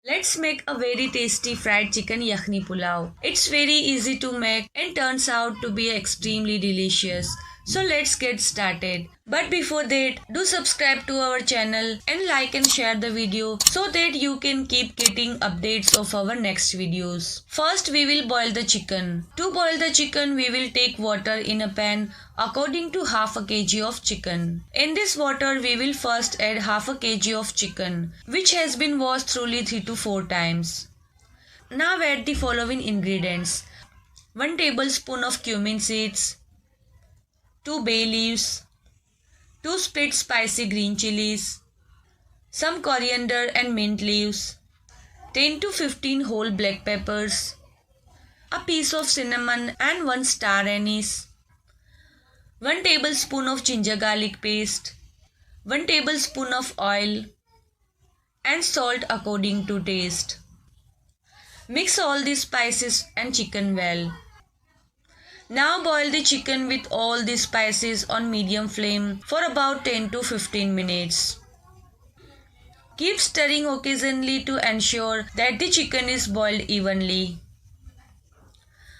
Let's make a very tasty fried chicken yakhni pulao. It's very easy to make and turns out to be extremely delicious. So let's get started. But before that, do subscribe to our channel and like and share the video so that you can keep getting updates of our next videos. First we will boil the chicken. To boil the chicken we will take water in a pan according to half a kg of chicken. In this water we will first add half a kg of chicken which has been washed thoroughly 3 to 4 times. Now add the following ingredients: 1 tablespoon of cumin seeds, 2 bay leaves, 2 split spicy green chilies, some coriander and mint leaves, 10 to 15 whole black peppers, a piece of cinnamon and 1 star anise, 1 tablespoon of ginger garlic paste, 1 tablespoon of oil, and salt according to taste. Mix all these spices and chicken well. Now boil the chicken with all the spices on medium flame for about 10 to 15 minutes. Keep stirring occasionally to ensure that the chicken is boiled evenly.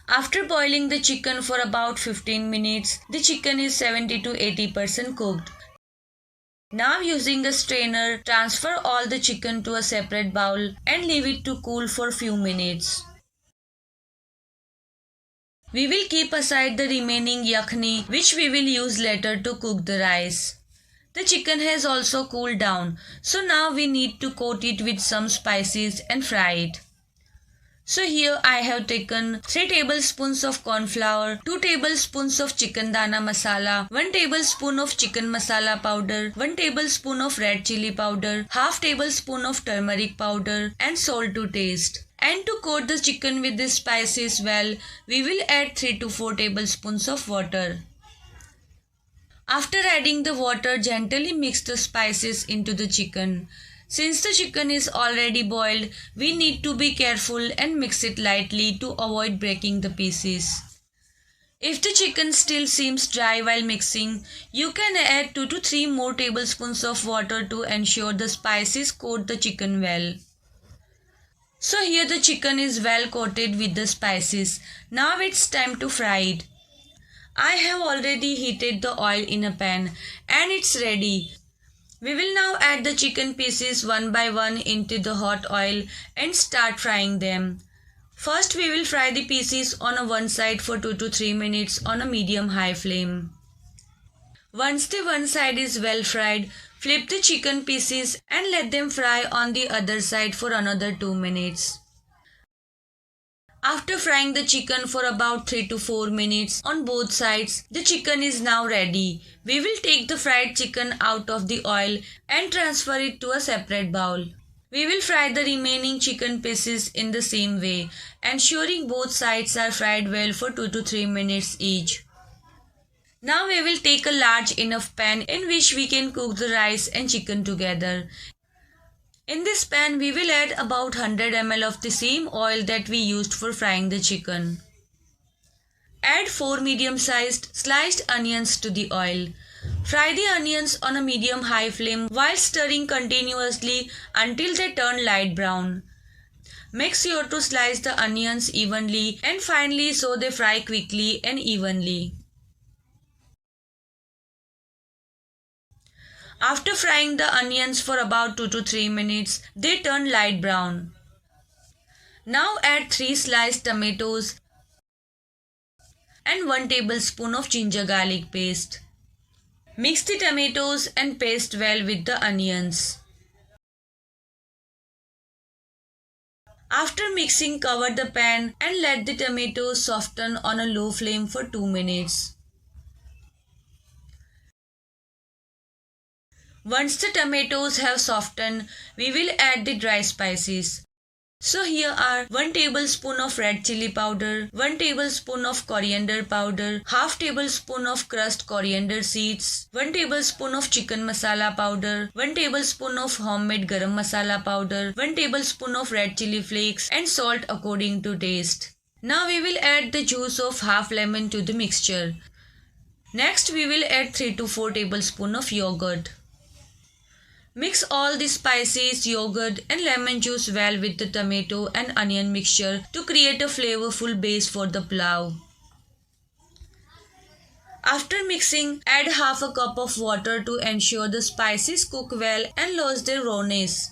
After boiling the chicken for about 15 minutes, the chicken is 70 to 80% cooked. Now using a strainer, transfer all the chicken to a separate bowl and leave it to cool for few minutes. We will keep aside the remaining yakhni which we will use later to cook the rice. The chicken has also cooled down, so now we need to coat it with some spices and fry it. So here I have taken 3 tablespoons of corn flour, 2 tablespoons of chicken dana masala, 1 tablespoon of chicken masala powder, 1 tablespoon of red chili powder, half tablespoon of turmeric powder and salt to taste. And to coat the chicken with the spices well, we will add 3 to 4 tablespoons of water. After adding the water, gently mix the spices into the chicken. Since the chicken is already boiled, we need to be careful and mix it lightly to avoid breaking the pieces. If the chicken still seems dry while mixing, you can add 2 to 3 more tablespoons of water to ensure the spices coat the chicken well. So here the chicken is well coated with the spices. Now it's time to fry it. I have already heated the oil in a pan and it's ready. We will now add the chicken pieces one by one into the hot oil and start frying them. First we will fry the pieces on one side for 2 to 3 minutes on a medium-high flame. Once the one side is well fried, flip the chicken pieces and let them fry on the other side for another 2 minutes. After frying the chicken for about 3 to 4 minutes on both sides, the chicken is now ready. We will take the fried chicken out of the oil and transfer it to a separate bowl. We will fry the remaining chicken pieces in the same way, ensuring both sides are fried well for 2 to 3 minutes each. Now we will take a large enough pan in which we can cook the rice and chicken together. In this pan we will add about 100 ml of the same oil that we used for frying the chicken. Add 4 medium-sized sliced onions to the oil. Fry the onions on a medium-high flame while stirring continuously until they turn light brown. Make sure to slice the onions evenly and finely so they fry quickly and evenly. After frying the onions for about 2 to 3 minutes, they turn light brown. Now add 3 sliced tomatoes and 1 tablespoon of ginger garlic paste. Mix the tomatoes and paste well with the onions. After mixing, cover the pan and let the tomatoes soften on a low flame for 2 minutes. Once the tomatoes have softened, we will add the dry spices. So here are 1 tablespoon of red chili powder, 1 tablespoon of coriander powder, half tablespoon of crushed coriander seeds, 1 tablespoon of chicken masala powder, 1 tablespoon of homemade garam masala powder, 1 tablespoon of red chili flakes and salt according to taste. Now we will add the juice of half lemon to the mixture. Next we will add 3 to 4 tablespoon of yogurt. Mix all the spices, yogurt and lemon juice well with the tomato and onion mixture to create a flavorful base for the pulao. After mixing, add half a cup of water to ensure the spices cook well and lose their rawness.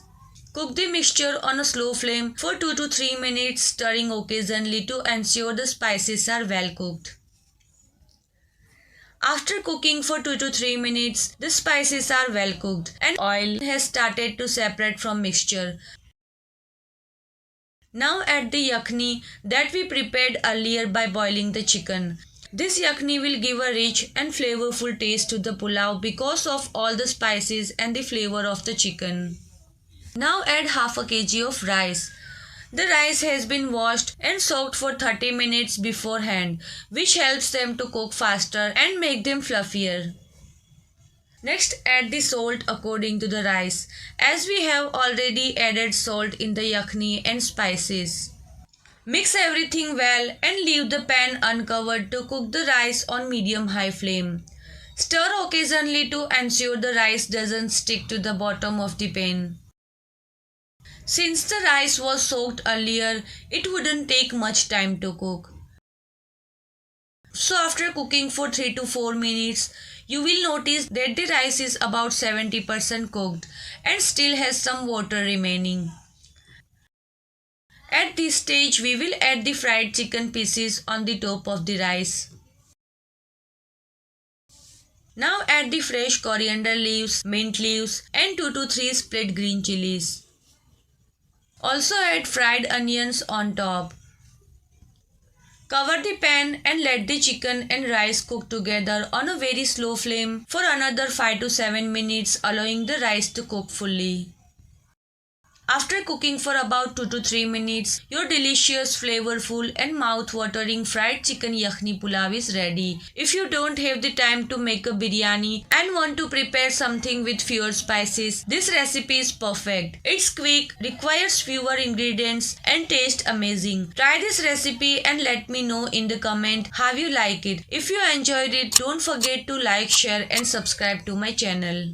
Cook the mixture on a slow flame for 2 to 3 minutes, stirring occasionally to ensure the spices are well cooked. After cooking for 2 to 3 minutes, the spices are well cooked and oil has started to separate from mixture. Now add the yakhni that we prepared earlier by boiling the chicken. This yakhni will give a rich and flavorful taste to the pulao because of all the spices and the flavor of the chicken. Now add half a kg of rice. The rice has been washed and soaked for 30 minutes beforehand, which helps them to cook faster and make them fluffier. Next, add the salt according to the rice, as we have already added salt in the yakhni and spices. Mix everything well and leave the pan uncovered to cook the rice on medium-high flame. Stir occasionally to ensure the rice doesn't stick to the bottom of the pan. Since the rice was soaked earlier, it wouldn't take much time to cook. So after cooking for 3 to 4 minutes, you will notice that the rice is about 70% cooked and still has some water remaining. At this stage, we will add the fried chicken pieces on the top of the rice. Now add the fresh coriander leaves, mint leaves and 2 to 3 split green chilies. Also add fried onions on top. Cover the pan and let the chicken and rice cook together on a very slow flame for another 5 to 7 minutes, allowing the rice to cook fully. After cooking for about 2 to 3 minutes, your delicious, flavorful and mouth-watering fried chicken yakhni pulao is ready. If you don't have the time to make a biryani and want to prepare something with fewer spices, this recipe is perfect. It's quick, requires fewer ingredients and tastes amazing. Try this recipe and let me know in the comment how you like it. If you enjoyed it, don't forget to like, share and subscribe to my channel.